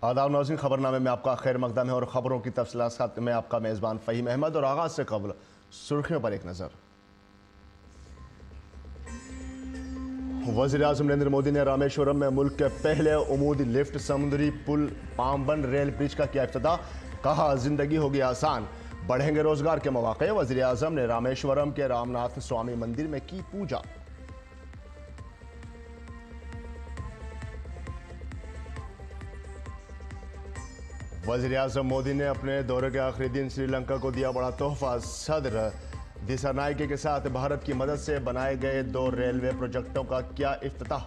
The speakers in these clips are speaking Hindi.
आदाब नाज़रीन, खबरनामे में आपका खैर मकदम है और ख़बरों की तफसीलात साथ में आपका मेज़बान फ़हीम अहमद। और आगाज़ से कबल सुर्खियों पर एक नज़र। वज़ीर आज़म नरेंद्र मोदी ने रामेश्वरम में मुल्क के पहले उमूदी लिफ्ट समुद्री पुल पामबन रेल ब्रिज का किया इफ्तिताह। कहा जिंदगी होगी आसान, बढ़ेंगे रोजगार के मौके। वज़ीर आज़म ने रामेश्वरम के रामनाथ स्वामी मंदिर में की पूजा। वज़ीर आज़म मोदी ने अपने दौरे के आखिरी दिन श्रीलंका को दिया बड़ा तोहफा। सदर दिसानायके के साथ भारत की मदद से बनाए गए 2 रेलवे प्रोजेक्टों का किया इफ्तिताह।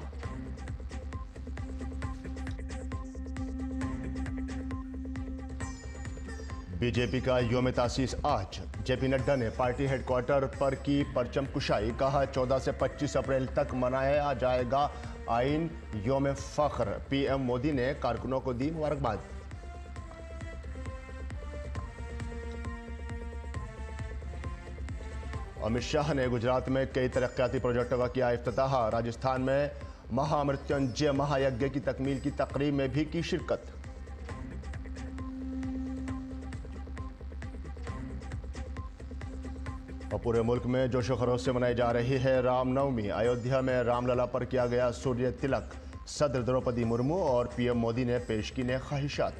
बीजेपी का योम तासीस आज। जेपी नड्डा ने पार्टी हेडक्वार्टर पर की परचम कुशाई। कहा 14 से 25 अप्रैल तक मनाया जाएगा आइन योम फख्र। पीएम मोदी ने कारकुनों को दी मुबारकबाद। अमित शाह ने गुजरात में कई तरक्याती प्रोजेक्टों का किया इफ्तिताह। राजस्थान में महामृत्युंजय महायज्ञ की तकमील की तकरीब में भी की शिरकत। और पूरे मुल्क में जोशो खरोश से मनाई जा रही है रामनवमी। अयोध्या में रामलला पर किया गया सूर्य तिलक। सदर द्रौपदी मुर्मू और पीएम मोदी ने पेश की ने ख्वाहिशात।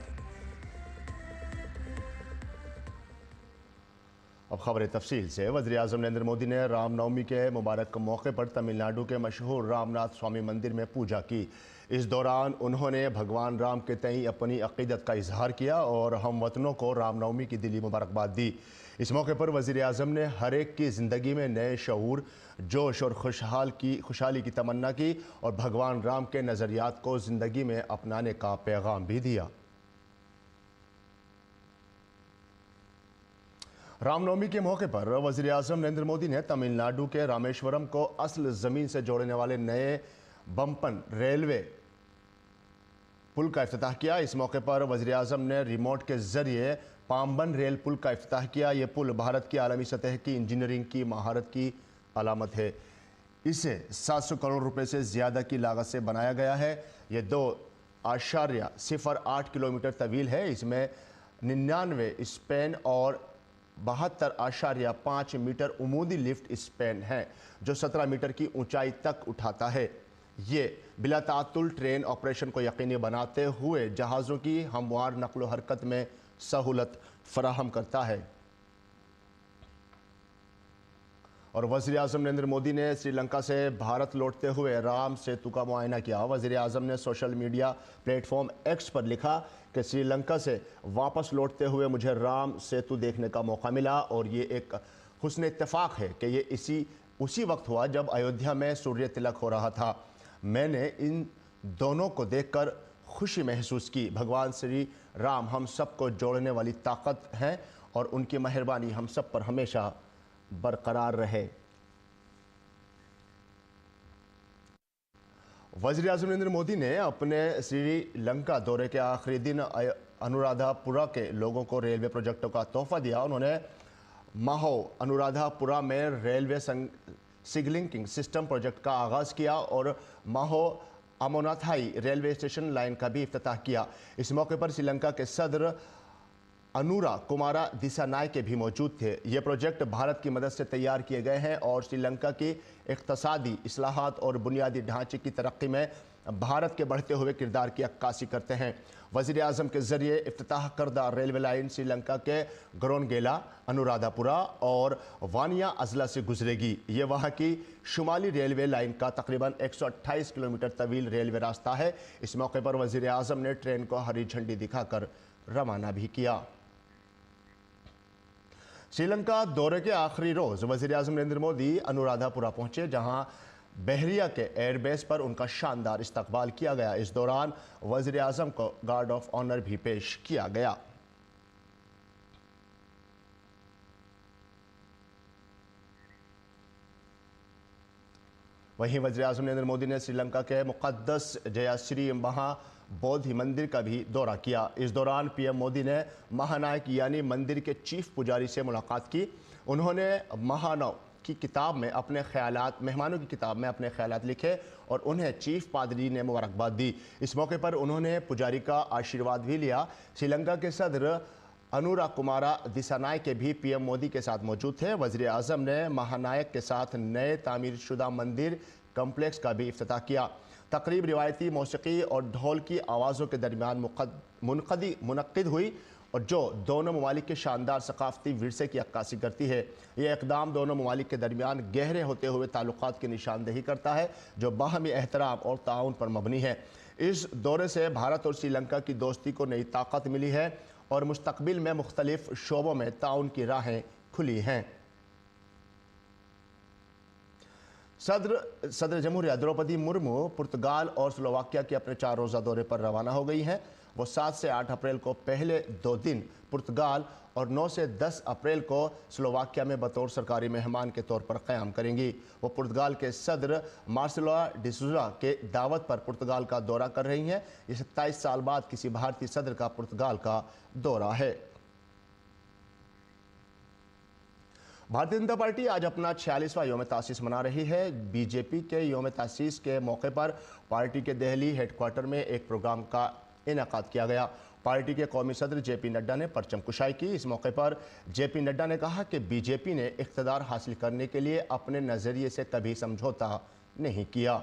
अब खबरें तफसील से। वज़ीर आज़म नरेंद्र मोदी ने रामनवमी के मुबारक मौके पर तमिलनाडु के मशहूर रामनाथ स्वामी मंदिर में पूजा की। इस दौरान उन्होंने भगवान राम के तई अपनी अक़ीदत का इजहार किया और हमवतनों को रामनवमी की दिली मुबारकबाद दी। इस मौके पर वज़ीर आज़म ने हर एक की ज़िंदगी में नए शऊर, जोश और खुशहाली की तमन्ना की और भगवान राम के नज़रियात को ज़िंदगी में अपनाने का पैगाम भी दिया। रामनवमी के मौके पर वज़ीर आज़म नरेंद्र मोदी ने तमिलनाडु के रामेश्वरम को असल ज़मीन से जोड़ने वाले नए बम्पन रेलवे पुल का इफ्तिताह किया। इस मौके पर वज़ीर आज़म ने रिमोट के ज़रिए पामबन रेल पुल का इफ्तिताह किया। ये पुल भारत की आलमी सतह की इंजीनियरिंग की महारत की अलामत है। इसे 700 करोड़ रुपए से ज़्यादा की लागत से बनाया गया है। ये 2.08 किलोमीटर तवील है। इसमें 99 स्पेन और 72.5 मीटर उमूदी लिफ्ट स्पेन है जो 17 मीटर की ऊंचाई तक उठाता है। ये बिला तातुल ट्रेन ऑपरेशन को यकीनी बनाते हुए जहाज़ों की हमवार नकलो हरकत में सहूलत फराहम करता है। और वज़ीर आज़म नरेंद्र मोदी ने श्रीलंका से भारत लौटते हुए राम सेतु का मुआयना किया। वज़ीर आज़म ने सोशल मीडिया प्लेटफॉर्म एक्स पर लिखा कि श्रीलंका से वापस लौटते हुए मुझे राम सेतु देखने का मौका मिला और ये एक हुस्न इत्तेफाक है कि ये उसी वक्त हुआ जब अयोध्या में सूर्य तिलक हो रहा था। मैंने इन दोनों को देखकर खुशी महसूस की। भगवान श्री राम हम सबको जोड़ने वाली ताकत हैं और उनकी मेहरबानी हम सब पर हमेशा बरकरार रहे। वज़ीर आज़म नरेंद्र मोदी ने अपने श्रीलंका दौरे के आखिरी दिन अनुराधापुरा के लोगों को रेलवे प्रोजेक्टों का तोहफा दिया। उन्होंने माहो अनुराधापुरा में रेलवे सिग्नलिंग सिस्टम प्रोजेक्ट का आगाज़ किया और माहो अमोनाथाई रेलवे स्टेशन लाइन का भी इफ्तिताह किया। इस मौके पर श्रीलंका के सदर अनुरा कुमारा दिसानायके भी मौजूद थे। ये प्रोजेक्ट भारत की मदद से तैयार किए गए हैं और श्रीलंका की इक़्तिसादी इस्लाहात और बुनियादी ढांचे की तरक्की में भारत के बढ़ते हुए किरदार की अक्कासी करते हैं। वज़ीर आज़म के ज़रिए इफ्तिताह करदा रेलवे लाइन श्रीलंका के गरोनगेला, अनुराधापुरा और वानिया अजला से गुजरेगी। ये वहाँ की शुमाली रेलवे लाइन का तकरीबन 128 किलोमीटर तवील रेलवे रास्ता है। इस मौके पर वज़ीर आज़म ने ट्रेन को हरी झंडी दिखाकर रवाना भी किया। श्रीलंका दौरे के आखिरी रोज़ वज़ीर आज़म नरेंद्र मोदी अनुराधापुरा पहुंचे, जहां बहरिया के एयरबेस पर उनका शानदार इस्तकबाल किया गया। इस दौरान वज़ीर आज़म को गार्ड ऑफ ऑनर भी पेश किया गया। वहीं वज़ीर आज़म नरेंद्र मोदी ने श्रीलंका के मुक़द्दस जयाश्री महाबोधि मंदिर का भी दौरा किया। इस दौरान पीएम मोदी ने महानायक यानी मंदिर के चीफ पुजारी से मुलाकात की। उन्होंने महानव की किताब में अपने ख्यालात, मेहमानों की किताब में अपने ख्यालात लिखे और उन्हें चीफ पादरी ने मुबारकबाद दी। इस मौके पर उन्होंने पुजारी का आशीर्वाद भी लिया। श्रीलंका के सदर अनुरा कुमारा दिसानायके भी पीएम मोदी के साथ मौजूद थे। वज़ीर आज़म ने महानायक के साथ नए तामीर शुदा मंदिर कम्प्लेक्स का भी इफ्तिताह किया। तकरीब रिवायती मौसीकी और ढोल की आवाज़ों के दरमियान मुनक़्क़िद हुई और जो दोनों ममालिक के शानदार सकाफ़ती विरसे की अक्कासी करती है। यह इक़दाम दोनों ममालिक के दरमियान गहरे होते हुए ताल्लुक़ात की निशानदेही करता है जो बाहमी एहतराम और ताउन पर मबनी है। इस दौरे से भारत और श्रीलंका की दोस्ती को नई ताकत मिली है और मुस्तक़बिल में मुख्तलिफ शोबों में ताउन की राहें खुली हैं। सदर जमहूरिया द्रौपदी मुर्मू पुर्तगाल और स्लोवाकिया के अपने 4 रोज़ा दौरे पर रवाना हो गई हैं। वो 7 से 8 अप्रैल को पहले 2 दिन पुर्तगाल और 9 से 10 अप्रैल को स्लोवाकिया में बतौर सरकारी मेहमान के तौर पर क़याम करेंगी। वो पुर्तगाल के सदर मार्सेलो डिसूजा के दावत पर पुर्तगाल का दौरा कर रही हैं। ये 27 साल बाद किसी भारतीय सदर का पुर्तगाल का दौरा है। भारतीय जनता पार्टी आज अपना 46वां योम तासीस मना रही है। बीजेपी के योम तासीस के मौके पर पार्टी के दिल्ली हेडक्वार्टर में एक प्रोग्राम का इनेकाद किया गया। पार्टी के कौमी सदर जेपी नड्डा ने परचम कुशाई की। इस मौके पर जेपी नड्डा ने कहा कि बीजेपी ने इख्तिदार हासिल करने के लिए अपने नज़रिए से कभी समझौता नहीं किया।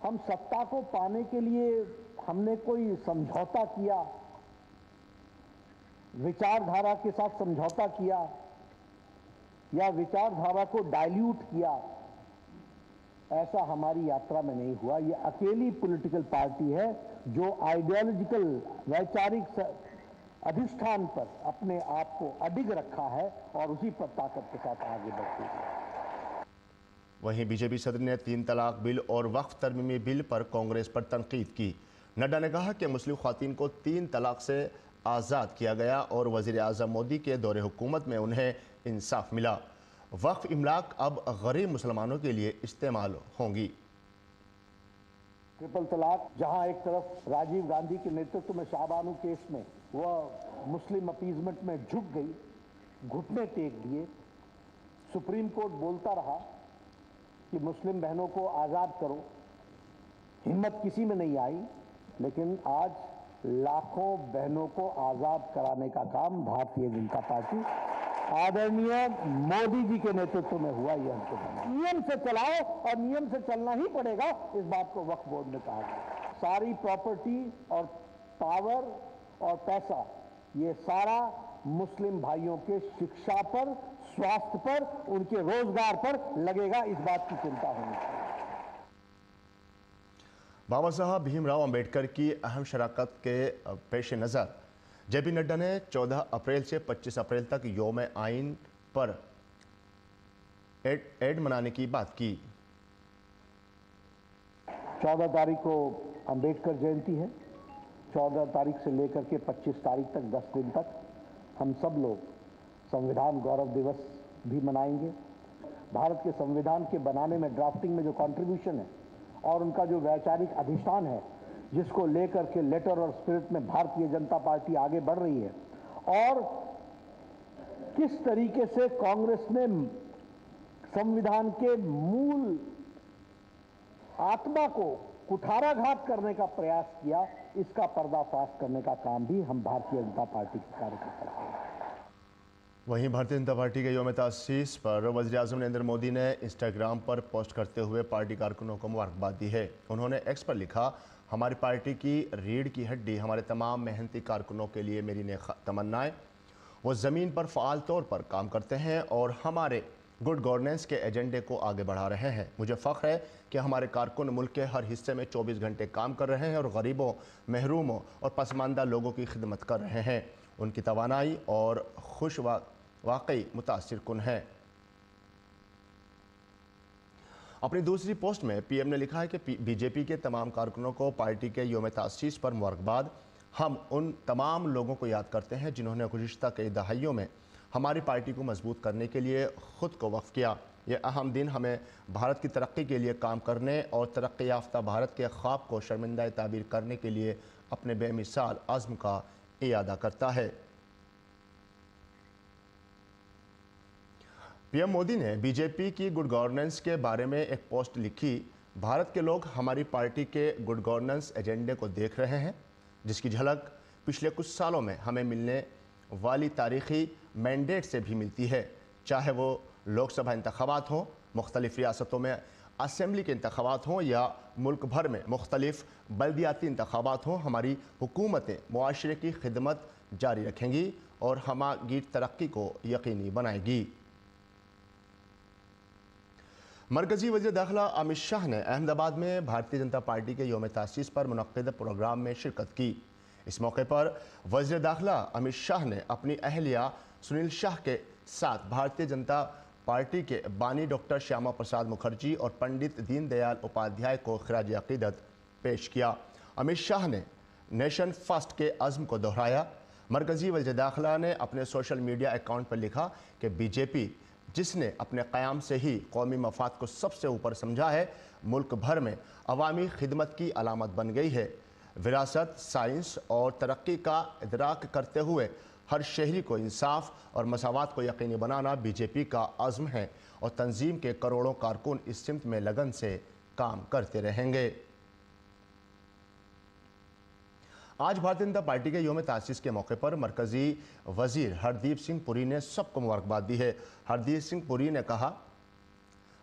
हम सत्ता को पाने के लिए हमने कोई समझौता किया, विचारधारा के साथ समझौता किया या विचारधारा को डाइल्यूट किया, ऐसा हमारी यात्रा में नहीं हुआ। ये अकेली पॉलिटिकल पार्टी है जो आइडियोलॉजिकल वैचारिक अधिष्ठान पर अपने आप को अडिग रखा है और उसी पर ताकत के साथ आगे बढ़ती है। वहीं बीजेपी सदर ने 3 तलाक बिल और वक्फ तरमीमी बिल पर कांग्रेस पर तनकीद की। नड्डा ने कहा कि मुस्लिम ख्वातीन को 3 तलाक से आज़ाद किया गया और वज़ीर आज़म मोदी के दौरे हुकूमत में उन्हें इंसाफ मिला। वक्फ इमलाक अब गरीब मुसलमानों के लिए इस्तेमाल होंगी। ट्रिपल तलाक, जहां एक तरफ राजीव गांधी के नेतृत्व में शाहबानू केस में वह मुस्लिम अपीजमेंट में झुक गई, घुटने टेक दिए, सुप्रीम कोर्ट बोलता रहा कि मुस्लिम बहनों को आज़ाद करो, हिम्मत किसी में नहीं आई, लेकिन आज लाखों बहनों को आज़ाद कराने का काम भारतीय जनता पार्टी आदरणीय मोदी जी के नेतृत्व में हुआ। ये हमको नियम से चलाओ और नियम से चलना ही पड़ेगा, इस बात को वक्फ बोर्ड ने कहा। सारी प्रॉपर्टी और पावर और पैसा ये सारा मुस्लिम भाइयों के शिक्षा पर, स्वास्थ्य पर, उनके रोजगार पर लगेगा, इस बात की चिंता होनी चाहिए। बाबा साहब भीमराव अंबेडकर की अहम शराकत के पेश नज़र जेपी नड्डा ने 14 अप्रैल से 25 अप्रैल तक योम आइन पर ऐड मनाने की बात की। 14 तारीख को अंबेडकर जयंती है। 14 तारीख से लेकर के 25 तारीख तक 10 दिन तक हम सब लोग संविधान गौरव दिवस भी मनाएंगे। भारत के संविधान के बनाने में, ड्राफ्टिंग में जो कंट्रीब्यूशन है और उनका जो वैचारिक अधिष्ठान है, जिसको लेकर के लेटर और स्पिरिट में भारतीय जनता पार्टी आगे बढ़ रही है, और किस तरीके से कांग्रेस ने संविधान के मूल आत्मा को कुठाराघात करने का प्रयास किया, इसका पर्दाफाश करने का काम भी हम भारतीय जनता पार्टी के कार्यकर्ता करेंगे। वहीं भारतीय जनता पार्टी के योम तासीस पर वज़ीर आज़म नरेंद्र मोदी ने इंस्टाग्राम पर पोस्ट करते हुए पार्टी कारकुनों को मुबारकबाद दी है। उन्होंने एक्स पर लिखा, हमारी पार्टी की रीढ़ की हड्डी हमारे तमाम मेहनती कारकुनों के लिए मेरी नेक तमन्नाएं। वो ज़मीन पर फ़ाल तौर पर काम करते हैं और हमारे गुड गवर्नेंस के एजेंडे को आगे बढ़ा रहे हैं। मुझे फ़ख्र है कि हमारे कारकुन मुल्क के हर हिस्से में 24 घंटे काम कर रहे हैं और गरीबों, महरूमों और पसमानदा लोगों की खिदमत कर रहे हैं। उनकी तवानाई और खुश वाकई मुतासिर कुन है। अपनी दूसरी पोस्ट में पीएम ने लिखा है कि बीजेपी के तमाम कारकुनों को पार्टी के योम तासीस पर मुबारकबाद। हम उन तमाम लोगों को याद करते हैं जिन्होंने गुज़िश्ता कई दहाइयों में हमारी पार्टी को मजबूत करने के लिए ख़ुद को वक्फ किया। ये अहम दिन हमें भारत की तरक्की के लिए काम करने और तरक्की याफ्ता भारत के ख्वाब को शर्मिंदा ताबीर करने के लिए अपने बेमिसाल अज़्म का इयादा करता है। पीएम मोदी ने बीजेपी की गुड गवर्नेंस के बारे में एक पोस्ट लिखी। भारत के लोग हमारी पार्टी के गुड गवर्नेंस एजेंडे को देख रहे हैं, जिसकी झलक पिछले कुछ सालों में हमें मिलने वाली तारीखी मैंडेट से भी मिलती है। चाहे वो लोकसभा इंतखाबात हों, मुख्तलिफ रियासतों में असेंबली के इंतखाबात हों या मुल्क भर में मुख्तलिफ बल्दियाती इंतखाबात हों, हमारी हुकूमतें मुआशरे की खिदमत जारी रखेंगी और हमारी तरक्की को यकीनी बनाएगी। मरकजी वज़ीर दाखिला अमित शाह ने अहमदाबाद में भारतीय जनता पार्टी के यौम तासीस पर मुनक्किद प्रोग्राम में शिरकत की। इस मौके पर वज़ीर दाखिला अमित शाह ने अपनी अहलिया सुनील शाह के साथ भारतीय जनता पार्टी के बानी डॉक्टर श्यामा प्रसाद मुखर्जी और पंडित दीनदयाल उपाध्याय को खिराज अकीदत पेश किया। अमित शाह ने नेशन फर्स्ट के अज़्म को दोहराया। मरकजी वज़ीर दाखिला ने अपने सोशल मीडिया अकाउंट पर लिखा कि बीजेपी, जिसने अपने क़याम से ही कौमी मफाद को सबसे ऊपर समझा है, मुल्क भर में अवामी खिदमत की अलामत बन गई है। विरासत, साइंस और तरक्की का इदराक करते हुए हर शहरी को इंसाफ और मसावात को यकीनी बनाना बीजेपी का अज़्म है और तंजीम के करोड़ों कारकुन इस सिमत में लगन से काम करते रहेंगे। आज भारतीय जनता पार्टी के यौम तासीस के मौके पर मरकजी वजीर हरदीप सिंह पुरी ने सबको मुबारकबाद दी है। हरदीप सिंह पुरी ने कहा,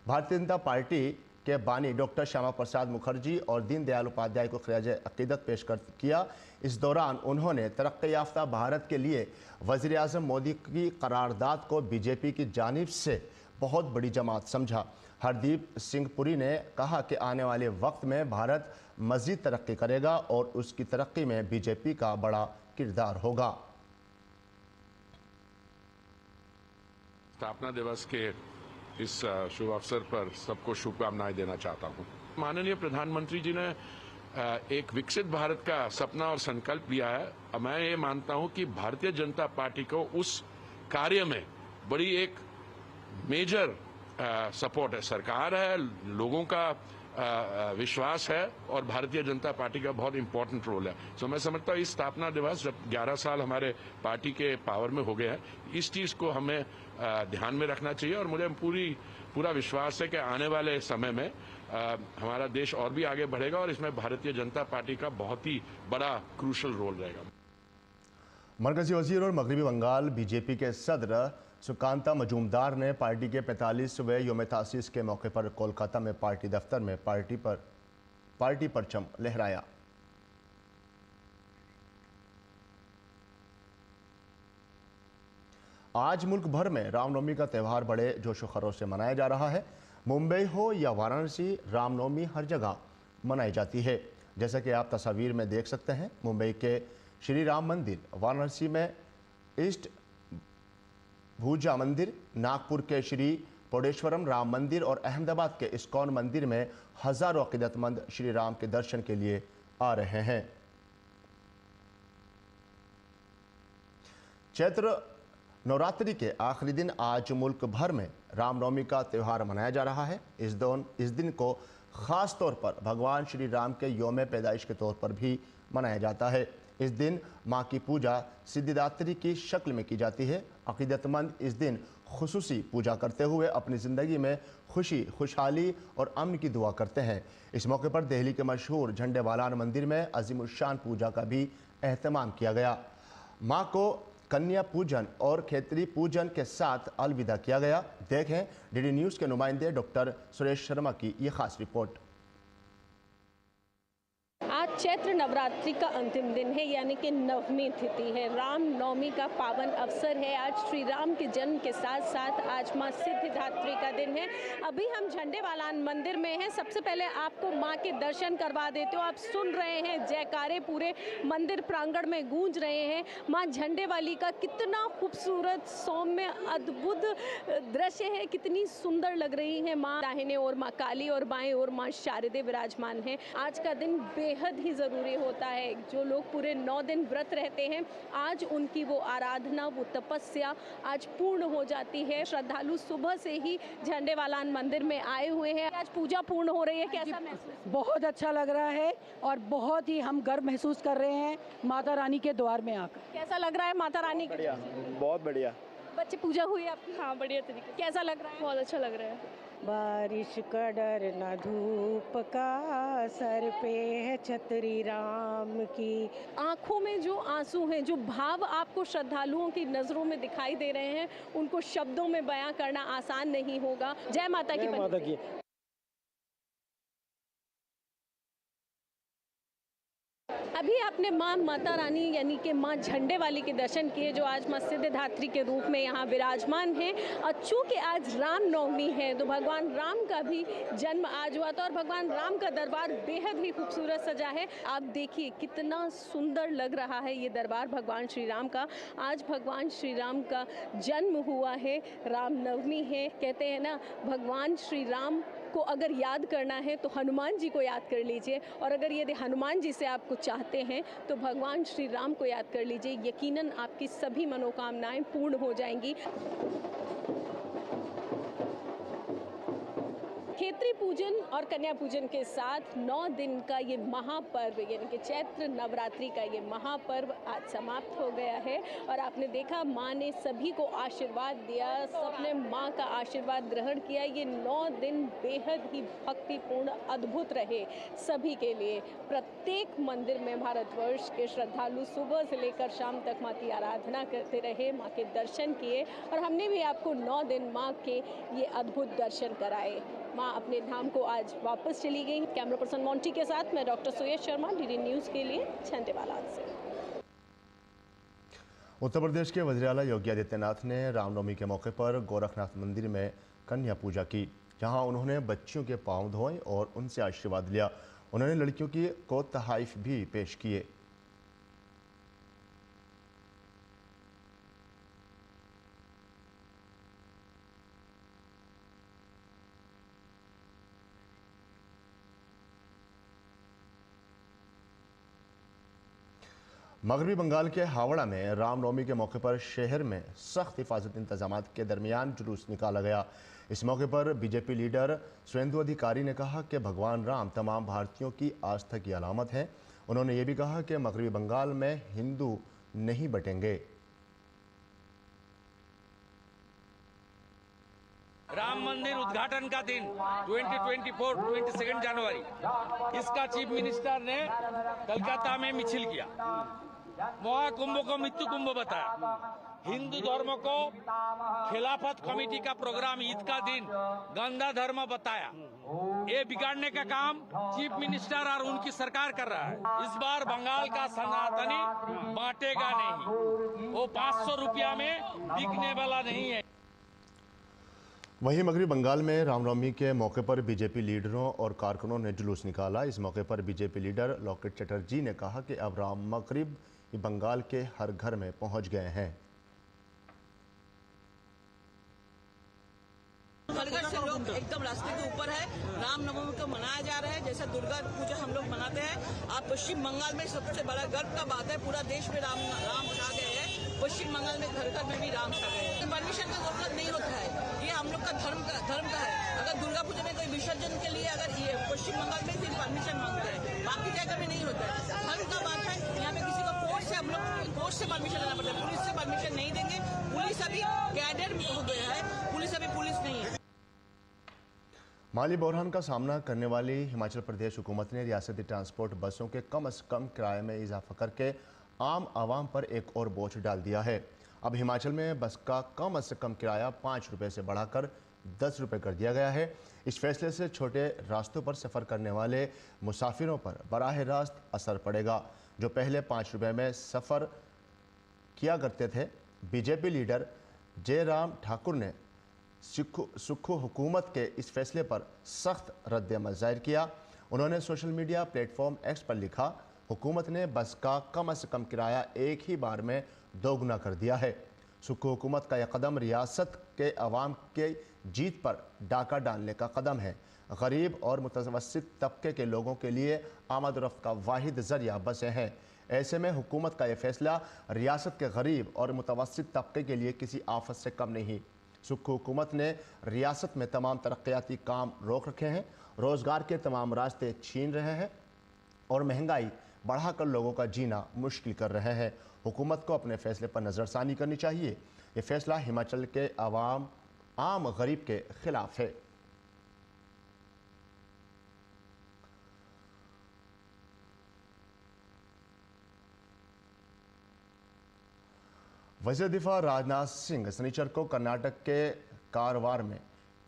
भारतीय जनता पार्टी के बानी डॉक्टर श्यामा प्रसाद मुखर्जी और दीनदयाल उपाध्याय को खिराज अकीदत पेश किया। इस दौरान उन्होंने तरक्की याफ्ता भारत के लिए वज़ीर आज़म मोदी की करारदाद को बीजेपी की जानिब से बहुत बड़ी जमात समझा। हरदीप सिंह पुरी ने कहा कि आने वाले वक्त में भारत मज़ीद तरक्की करेगा और उसकी तरक्की में बीजेपी का बड़ा किरदार होगा। स्थापना दिवस के इस शुभ अवसर पर सबको शुभकामनाएं देना चाहता हूं। माननीय प्रधानमंत्री जी ने एक विकसित भारत का सपना और संकल्प लिया है। मैं ये मानता हूं कि भारतीय जनता पार्टी को उस कार्य में बड़ी एक मेजर सपोर्ट है। सरकार है, लोगों का विश्वास है और भारतीय जनता पार्टी का बहुत इंपॉर्टेंट रोल है। सो मैं समझता हूँ इस स्थापना दिवस, जब 11 साल हमारे पार्टी के पावर में हो गए हैं, इस चीज को हमें ध्यान में रखना चाहिए और मुझे पूरा विश्वास है कि आने वाले समय में हमारा देश और भी आगे बढ़ेगा और इसमें भारतीय जनता पार्टी का बहुत ही बड़ा क्रूशल रोल रहेगा। मरकजी वजीर और मगरबी बंगाल बीजेपी के सदर सुकांता मजूमदार ने पार्टी के 45वें यौम तासीस के मौके पर कोलकाता में पार्टी दफ्तर में पार्टी परचम लहराया। आज मुल्क भर में रामनवमी का त्यौहार बड़े जोश व खरोश से मनाया जा रहा है। मुंबई हो या वाराणसी, रामनवमी हर जगह मनाई जाती है। जैसा कि आप तस्वीर में देख सकते हैं, मुंबई के श्री राम मंदिर, वाराणसी में ईस्ट भूजा मंदिर, नागपुर के श्री पौडेश्वरम राम मंदिर और अहमदाबाद के इस्कॉन मंदिर में हजारों अकीदतमंद श्री राम के दर्शन के लिए आ रहे हैं। चैत्र नवरात्रि के आखिरी दिन आज मुल्क भर में रामनवमी का त्यौहार मनाया जा रहा है। इस दिन को ख़ास तौर पर भगवान श्री राम के यौम पैदाइश के तौर पर भी मनाया जाता है। इस दिन माँ की पूजा सिद्धिदात्री की शक्ल में की जाती है। अकीदतमंद इस दिन खुसूसी पूजा करते हुए अपनी ज़िंदगी में खुशी, खुशहाली और अमन की दुआ करते हैं। इस मौके पर दिल्ली के मशहूर झंडेवालान मंदिर में अजीमुशान पूजा का भी एहतमाम किया गया। माँ को कन्या पूजन और खेतरी पूजन के साथ अलविदा किया गया। देखें डीडी न्यूज़ के नुमाइंदे डॉक्टर सुरेश शर्मा की ये खास रिपोर्ट। आज चैत्र नवरात्रि का अंतिम दिन है, यानी कि नवमी तिथि है। राम नवमी का पावन अवसर है। आज श्री राम के जन्म के साथ साथ आज माँ सिद्धिदात्री का दिन है। अभी हम झंडेवालान मंदिर में हैं। सबसे पहले आपको माँ के दर्शन करवा देते हो। आप सुन रहे हैं जयकारे पूरे मंदिर प्रांगण में गूंज रहे हैं। माँ झंडेवाली का कितना खूबसूरत, सौम्य, अद्भुत दृश्य है। कितनी सुंदर लग रही है माँ। दाहिने ओर माँ काली और बाएं ओर माँ शारदे विराजमान है। आज का दिन बेहद ही ज़रूरी होता है। जो लोग पूरे 9 दिन व्रत रहते हैं, आज उनकी वो आराधना, वो तपस्या आज पूर्ण हो जाती है। श्रद्धालु सुबह से ही झंडेवालान मंदिर में आए हुए हैं। आज पूजा पूर्ण हो रही है, कैसा महसूस? बहुत अच्छा लग रहा है और बहुत ही हम गर्व महसूस कर रहे हैं माता रानी के द्वार में आकर। कैसा लग रहा है माता रानी? बढ़िया, बहुत बढ़िया। बच्चे पूजा हुई आपकी? हाँ, बढ़िया तरीके से। कैसा लग रहा है? बहुत अच्छा लग रहा है। बारिश का डर न धूप का, सर पे है छतरी राम की। आंखों में जो आंसू हैं, जो भाव आपको श्रद्धालुओं की नजरों में दिखाई दे रहे हैं, उनको शब्दों में बयां करना आसान नहीं होगा। जय माता की। जय माता की। अभी आपने माँ माता रानी यानी कि माँ झंडे वाली के दर्शन किए, जो आज माँ सिद्धिदात्री के रूप में यहाँ विराजमान हैं। और चूंकि आज रामनवमी है तो भगवान राम का भी जन्म आज हुआ था और भगवान राम का दरबार बेहद ही खूबसूरत सजा है। आप देखिए कितना सुंदर लग रहा है ये दरबार भगवान श्री राम का। आज भगवान श्री राम का जन्म हुआ है, रामनवमी है। कहते हैं ना, भगवान श्री राम को अगर याद करना है तो हनुमान जी को याद कर लीजिए, और अगर यदि हनुमान जी से आप कुछ चाहते हैं तो भगवान श्री राम को याद कर लीजिए। यकीनन आपकी सभी मनोकामनाएं पूर्ण हो जाएंगी। खेतरी पूजन और कन्या पूजन के साथ 9 दिन का ये महापर्व यानी कि चैत्र नवरात्रि का ये महापर्व आज समाप्त हो गया है। और आपने देखा माँ ने सभी को आशीर्वाद दिया, सबने माँ का आशीर्वाद ग्रहण किया। ये 9 दिन बेहद ही भक्तिपूर्ण अद्भुत रहे सभी के लिए। प्रत्येक मंदिर में भारतवर्ष के श्रद्धालु सुबह से लेकर शाम तक माँ की आराधना करते रहे, माँ के दर्शन किए, और हमने भी आपको 9 दिन माँ के ये अद्भुत दर्शन कराए। माँ अपने धाम को आज वापस चली गई। कैमरा पर्सन मोंटी के साथ मैं डॉक्टर सुयश शर्मा, डीडी न्यूज़ के लिए छंटेवाला से। उत्तर प्रदेश के वज़ीर आला योगी आदित्यनाथ ने रामनवमी के मौके पर गोरखनाथ मंदिर में कन्या पूजा की, जहां उन्होंने बच्चियों के पांव धोए और उनसे आशीर्वाद लिया। उन्होंने लड़कियों को तोहफे भी पेश किए। मगरबी बंगाल के हावड़ा में रामनवमी के मौके पर शहर में सख्त हिफाजत इंतजाम के दरमियान जुलूस निकाला गया। इस मौके पर बीजेपी लीडर सुवेंदु अधिकारी ने कहा कि भगवान राम तमाम भारतीयों की आस्था की अलामत है। उन्होंने ये भी कहा कि मगरबी बंगाल में हिंदू नहीं बटेंगे। राम मंदिर उद्घाटन का दिन 22 जनवरी, इसका चीफ मिनिस्टर ने कलकत्ता में मिছিল किया। महाकुंभ को मृत्यु कुंभ बताया। हिंदू धर्म को खिलाफत कमेटी का प्रोग्राम ईद का दिन गंदा धर्म बताया। ये बिगाड़ने का काम चीफ मिनिस्टर और उनकी सरकार कर रहा है। इस बार बंगाल का सनातनी बांटेगा नहीं, वो 500 रुपया में बिकने वाला नहीं है। वहीं मगरबी बंगाल में रामनवमी के मौके पर बीजेपी लीडरों और कारकुनों ने जुलूस निकाला। इस मौके पर बीजेपी लीडर लॉकेट चटर्जी ने कहा कि अब राम मगरबी बंगाल के हर घर में पहुंच गए हैं। से लोग एकदम रास्ते के ऊपर है। रामनवमी को मनाया जा रहा है जैसे दुर्गा पूजा हम लोग मनाते हैं। आप पश्चिम बंगाल में सबसे बड़ा गर्व का बात है, पूरा देश में राम छा गए हैं। पश्चिम बंगाल में घर घर में भी राम छा गए हैं। परमिशन का जरूरत नहीं होता है, ये हम लोग का धर्म का है। अगर दुर्गा पूजा में कोई विसर्जन के लिए अगर ये पश्चिम बंगाल में सिर्फ परमिशन मांगते हैं, बाकी जगह में नहीं होता है। धर्म का बात है, यहाँ पे किसी को कोर्ट से हम लोग कोर्ट से परमिशन लेना पड़ता है, पुलिस से परमिशन नहीं देंगे। पुलिस अभी कैडर हो गया है, पुलिस अभी पुलिस नहीं है। माली बहरान का सामना करने वाली हिमाचल प्रदेश हुकूमत ने रियासती ट्रांसपोर्ट बसों के कम से कम किराए में इजाफा करके आम आवाम पर एक और बोझ डाल दिया है। अब हिमाचल में बस का कम से कम किराया 5 रुपये से बढ़ाकर 10 रुपये कर दिया गया है। इस फैसले से छोटे रास्तों पर सफ़र करने वाले मुसाफिरों पर बराह रास्त असर पड़ेगा, जो पहले 5 रुपये में सफ़र किया करते थे। बीजेपी लीडर जयराम ठाकुर ने सुक्खू हुकूमत के इस फैसले पर सख्त रद्द-ए-अमल जाहिर किया। उन्होंने सोशल मीडिया प्लेटफॉर्म एक्स पर लिखा, हुकूमत ने बस का कम से कम किराया एक ही बार में दोगुना कर दिया है। सुक्खू हुकूमत का यह कदम रियासत के अवाम के जीत पर डाका डालने का कदम है। गरीब और मुतवस्सित तबके के लोगों के लिए आमद रफ्त का वाहिद ज़रिया बसें हैं। ऐसे में हुकूमत का यह फैसला रियासत के गरीब और मुतवस्सित तबके के लिए किसी आफत से कम नहीं। सुक्खू हुकूमत ने रियासत में तमाम तरक्याती काम रोक रखे हैं, रोज़गार के तमाम रास्ते छीन रहे हैं और महंगाई बढ़ाकर लोगों का जीना मुश्किल कर रहे हैं। हुकूमत को अपने फैसले पर नज़रसानी करनी चाहिए। ये फैसला हिमाचल के आम गरीब के खिलाफ है। वज़ीर दिफा राजनाथ सिंह शनिचर को कर्नाटक के कारवार में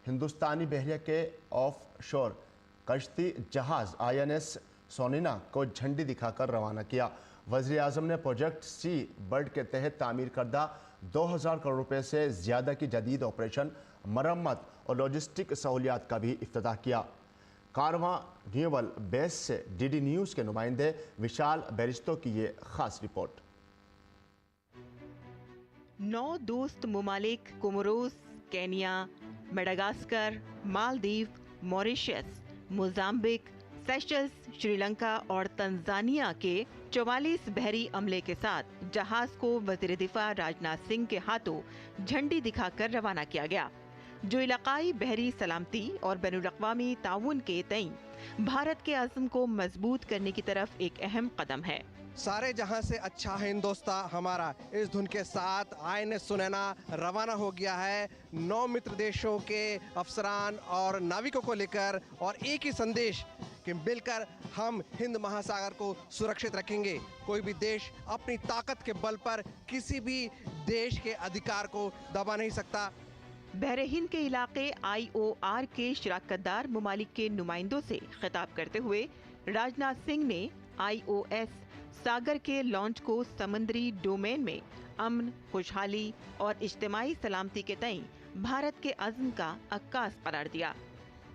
हिंदुस्तानी बहरिया के ऑफ शोर कश्ती जहाज INS सोनिना को झंडी दिखाकर रवाना किया। वज़ीर आज़म ने प्रोजेक्ट सी बर्ड के तहत तामीर करदा 2000 करोड़ रुपए से ज़्यादा की जदीद ऑपरेशन, मरम्मत और लॉजिस्टिक सहूलियात का भी इफ्तिताह किया। कारवां न्यूवल बेस से DD न्यूज़ के नुमाइंदे विशाल बैरिस्टो की ये खास रिपोर्ट। 9 दोस्त मुमालिक Comoros, Kenya, Madagascar, Maldives, Mauritius, Mozambique, Seychelles, Sri Lanka और तंजानिया के 44 बहरी अमले के साथ जहाज को वज़ीर दिफा राजनाथ सिंह के हाथों झंडी दिखाकर रवाना किया गया, जो इलाकाई बहरी सलामती और बैनुल-अक़वामी ताउन के तई भारत के अज़्म को मजबूत करने की तरफ एक अहम कदम है। सारे जहां से अच्छा हिंदोस्ता हमारा इस धुन के साथ INS सुनैना रवाना हो गया है 9 मित्र देशों के अफसरान और नाविकों को लेकर, और एक ही संदेश कि मिलकर हम हिंद महासागर को सुरक्षित रखेंगे। कोई भी देश अपनी ताकत के बल पर किसी भी देश के अधिकार को दबा नहीं सकता। बहरे हिंद के इलाके IOR के शराकतदार मुमालिक के नुमाइंदों से खिताब करते हुए राजनाथ सिंह ने IOS सागर के लॉन्च को समुद्री डोमेन में अमन, खुशहाली और इज्तिमाई सलामती के तई भारत के अज़्म का अक्कास करार दिया।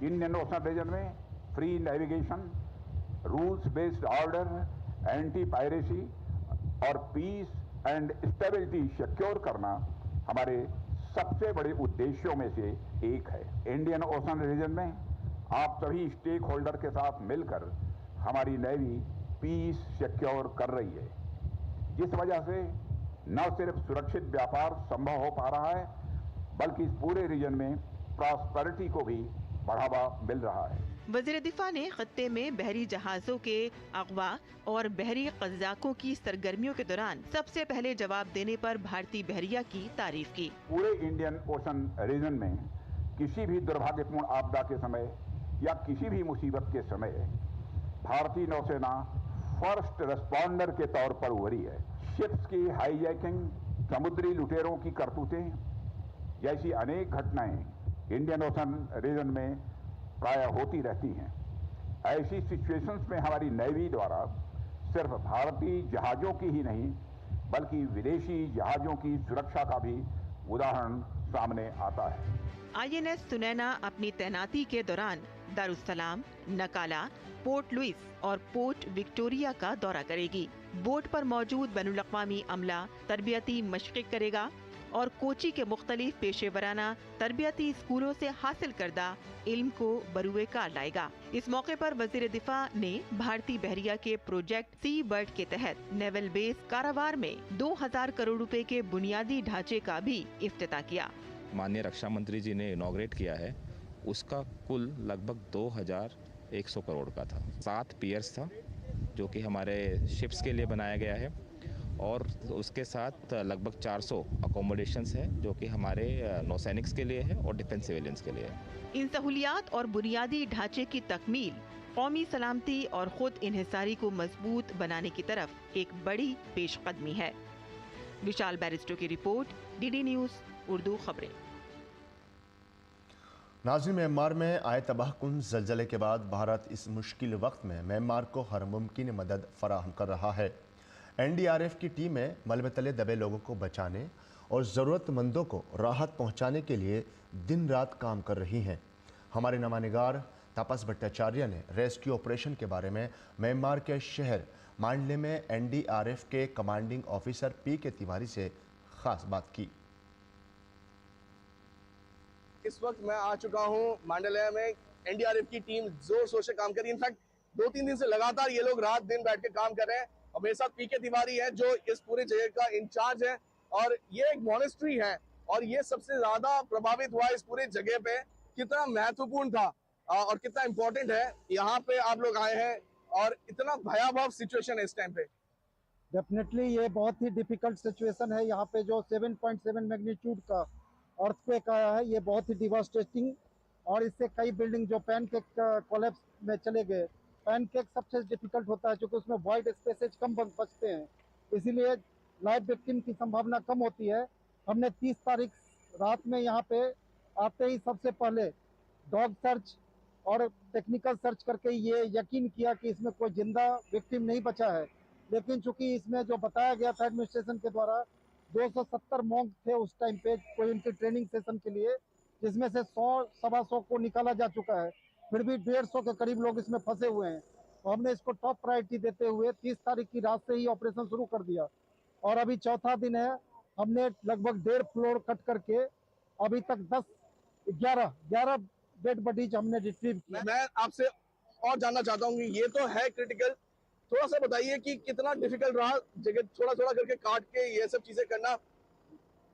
इंडियन ओशन रीजन में free navigation, rules based order, anti piracy और पीस एंड स्टेबिलिटी सिक्योर करना हमारे सबसे बड़े उद्देश्यों में से एक है। इंडियन ओशन रीजन में आप सभी स्टेक होल्डर के साथ मिलकर हमारी नेवी पीस सिक्योर कर रही है, जिस वजह से न सिर्फ सुरक्षित व्यापार संभव हो पा रहा है, बल्कि इस पूरे रीजन में प्रॉस्पेरिटी को भी बढ़ावा मिल रहा है। वज़ीर दिफा ने खत्ते में बहरी जहाजों के अगवा और बहरी कज़ाकों की सरगर्मियों के दौरान सबसे पहले जवाब देने पर भारतीय बहरिया की तारीफ की। पूरे इंडियन ओशन रीजन में किसी भी दुर्भाग्यपूर्ण आपदा के समय या किसी भी मुसीबत के समय भारतीय नौसेना फर्स्ट रेस्पॉन्डर के तौर पर उभरी है। शिप्स की हाईजैकिंग, समुद्री लुटेरों की करतूतें जैसी अनेक घटनाएं इंडियन ओशन रीजन में प्राय होती रहती हैं। ऐसी सिचुएशंस में हमारी नेवी द्वारा सिर्फ भारतीय जहाज़ों की ही नहीं, बल्कि विदेशी जहाज़ों की सुरक्षा का भी उदाहरण सामने आता है। INS सुनैना अपनी तैनाती के दौरान दारुस्सलाम, नकाला, पोर्ट लुइस और पोर्ट विक्टोरिया का दौरा करेगी। बोट पर मौजूद बैनुल-अक़वामी अमला तरबियती मशक़ करेगा और कोची के मुख्तलिफ पेशेवराना तरबियती स्कूलों से हासिल करदा इल्म को बरूए कार लाएगा। इस मौके पर वज़ीर दिफा ने भारतीय बहरिया के प्रोजेक्ट सी बर्ड के तहत नेवल बेस कारावार में 2000 करोड़ रुपए के बुनियादी ढांचे का भी इफ्तिताह किया। माननीय रक्षा मंत्री जी ने इनॉग्रेट किया है, उसका कुल लगभग 2100 करोड़ का था। 7 पियर्स था जो कि हमारे शिप्स के लिए बनाया गया है, और उसके साथ लगभग 400 अकोमोडेशंस है जो कि हमारे नौसैनिक्स के लिए है और डिफेंस सिविलियंस के लिए है। इन सहूलियात और बुनियादी ढांचे की तकमील कौमी सलामती और खुद इन्हिसारी को मजबूत बनाने की तरफ एक बड़ी पेशकदमी है। विशाल बैरिस्टो की रिपोर्ट, DD न्यूज़ उर्दू खबरें। नाज़रीन, म्यांमार में आए तबाहकुन ज़लज़ले के बाद भारत इस मुश्किल वक्त में म्यांमार को हर मुमकिन मदद फराहम कर रहा है। NDRF की टीमें मलबे तले दबे लोगों को बचाने और ज़रूरतमंदों को राहत पहुंचाने के लिए दिन रात काम कर रही हैं। हमारे नमानिगार तापस भट्टाचार्य ने रेस्क्यू ऑपरेशन के बारे में म्यांमार के शहर मांडले में NDRF के कमांडिंग ऑफिसर PK तिवारी से ख़ास बात की। इस वक्त मैं आ चुका हूँ मांडले में। NDRF की टीम जोर शोर से काम कर रही है। इनफैक्ट 2-3 दिन से लगातार ये लोग रात दिन बैठ के काम कर रहे हैं। और मेरे साथ PK तिवारी है जो इस पूरी जगह का इंचार्ज है, और ये एक मॉनेस्ट्री है, और ये सबसे ज्यादा प्रभावित हुआ इस पूरी जगह पे। कितना महत्वपूर्ण था और कितना इम्पोर्टेंट है। यहाँ पे आप लोग आए हैं और इतना भयावह सिचुएशन है इस टाइम पे। डेफिनेटली ये बहुत ही डिफिकल्ट सिचुएशन है। यहाँ पे जो 7.7 मैग्नीट्यूड का अर्थक्वेक आया है, ये बहुत ही डिवास्टेटिंग, और इससे कई बिल्डिंग जो पैनकेक कोलैप्स में चले गए। पैनकेक सबसे डिफिकल्ट होता है क्योंकि उसमें वाइड स्पेसेज कम बचते हैं, इसीलिए लाइफ विक्टिम की संभावना कम होती है। हमने 30 तारीख रात में यहाँ पे आते ही सबसे पहले डॉग सर्च और टेक्निकल सर्च करके ये यकीन किया कि इसमें कोई जिंदा विक्टिम नहीं बचा है, लेकिन चूंकि इसमें जो बताया गया था एडमिनिस्ट्रेशन के द्वारा 270 मॉन्क थे उस टाइम पे कोई उनके ट्रेनिंग सेशन के लिए, जिसमें से 100-125 को निकाला जा चुका है, फिर भी 150 के करीब लोग इसमें फंसे हुए हैं। तो हमने इसको टॉप प्रायोरिटी देते हुए 30 तारीख की रात से ही ऑपरेशन शुरू कर दिया, और अभी चौथा दिन है। हमने लगभग 1.5 फ्लोर कट करके अभी तक 11 डेड बॉडीज हमने रिट्रीव किया। मैं आपसे और जानना चाहता हूँ कि ये तो है क्रिटिकल, थोड़ा सा बताइए कि कितना डिफिकल्ट रहा जगह थोड़ा करके काट के ये सब चीजें करना।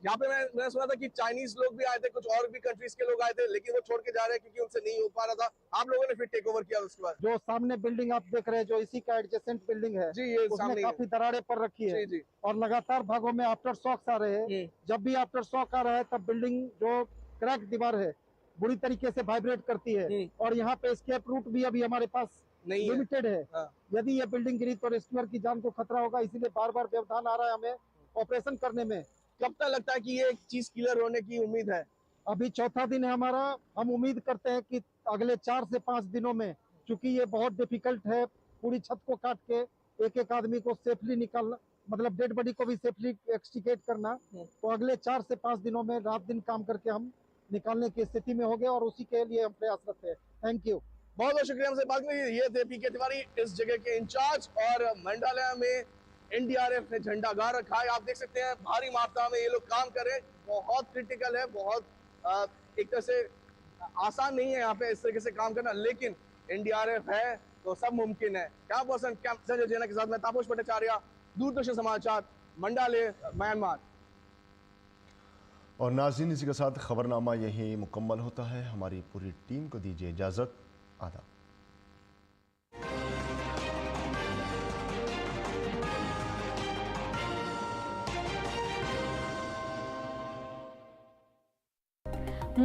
यहाँ पे मैंने सुना था कि चाइनीज लोग भी आए थे, कुछ और भी कंट्रीज के लोग आए थे, लेकिन वो छोड़ के जा रहे हैं क्योंकि उनसे नहीं हो पा रहा था। आप लोगों ने फिर टेक ओवर किया उसके बाद। जो सामने बिल्डिंग आप देख रहे हैं, जो इसी का एडजेसेंट बिल्डिंग है जी, ये उसमें काफी दरारें पड़ रखी है जी। और लगातार भागों में आफ्टर शॉक्स आ रहे हैं। जब भी आफ्टर शॉक आ रहा है तब बिल्डिंग जो क्रैक दीवार है बुरी तरीके से वाइब्रेट करती है, और यहाँ पे एस्केप रूट भी अभी हमारे पास लिमिटेड है। यदि ये बिल्डिंग गिरी तो रेस्क्यूअर की जान को खतरा होगा, इसीलिए बार बार व्यवधान आ रहा है हमें ऑपरेशन करने में। कब तक लगता है कि ये चीज क्लियर होने की उम्मीद है? अभी चौथा दिन है हमारा। हम उम्मीद करते हैं कि अगले 4 से 5 दिनों में, चूंकि ये बहुत डिफिकल्ट है पूरी छत को काट के एक आदमी को सेफली निकालना, मतलब डेड बॉडी को भी सेफली एक्सट्रिकेट करना, तो अगले 4 से 5 दिनों में रात दिन काम करके हम निकालने की स्थिति में हो गए, और उसी के लिए हम प्रयासरत हैं। Thank you. बहुत बहुत शुक्रिया हमसे बात करने के लिए। ये थे पीके तिवारी, इस जगह के इंचार्ज, और मंडालय में एनडीआरएफ ने झंडा गाड़ रखा है। आप देख सकते हैं भारी मात्रा में ये लोग काम कर रहे हैं। बहुत क्रिटिकल है, बहुत एक तरह से आसान नहीं है यहाँ पे इस तरीके से काम करना, लेकिन एनडीआरएफ है तो सब मुमकिन है। क्या पर्सन संजय जैना के साथ मैं तापस भट्टाचार्य, दूरदर्शन समाचार, मंडालय, म्यांमार। और नाज़रीन, इसी के साथ खबरनामा यही मुकम्मल होता है। हमारी पूरी टीम को दीजिए इजाज़त। आदाब।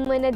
मैंने